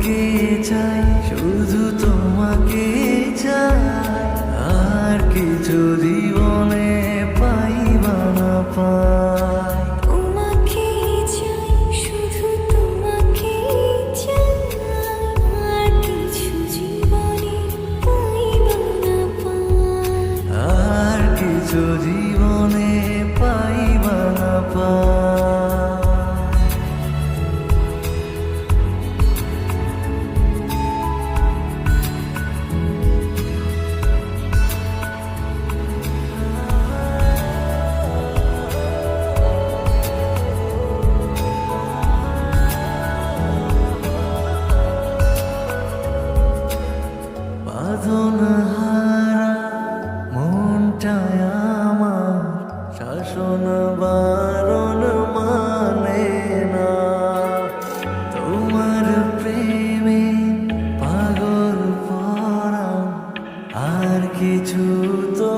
তোমাকে চাই, শুধু তোমাকে চাই, আর কিছু জীবনে পাইবা না পাই। তোমাকে চাই, শুধু তোমাকে চাই, আর কিছু জীবনে পাইবা না পাই। আর কিছু জীবনে পাইবা না পাই। বাঁধনহারা মনটায় আমার শাসন বারণ মানে না। তোমার প্রেমে পাগল পরাণ আর কিছু তো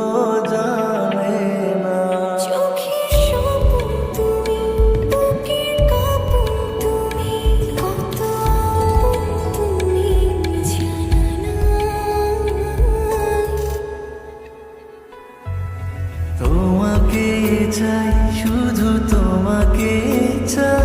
জানে না। চোখের স্বপ্ন তুমি, বুকের কাঁপন তুমি, কত আপন তুমি জানা নাই। তোমাকে চাই, শুধু তোমাকে চাই,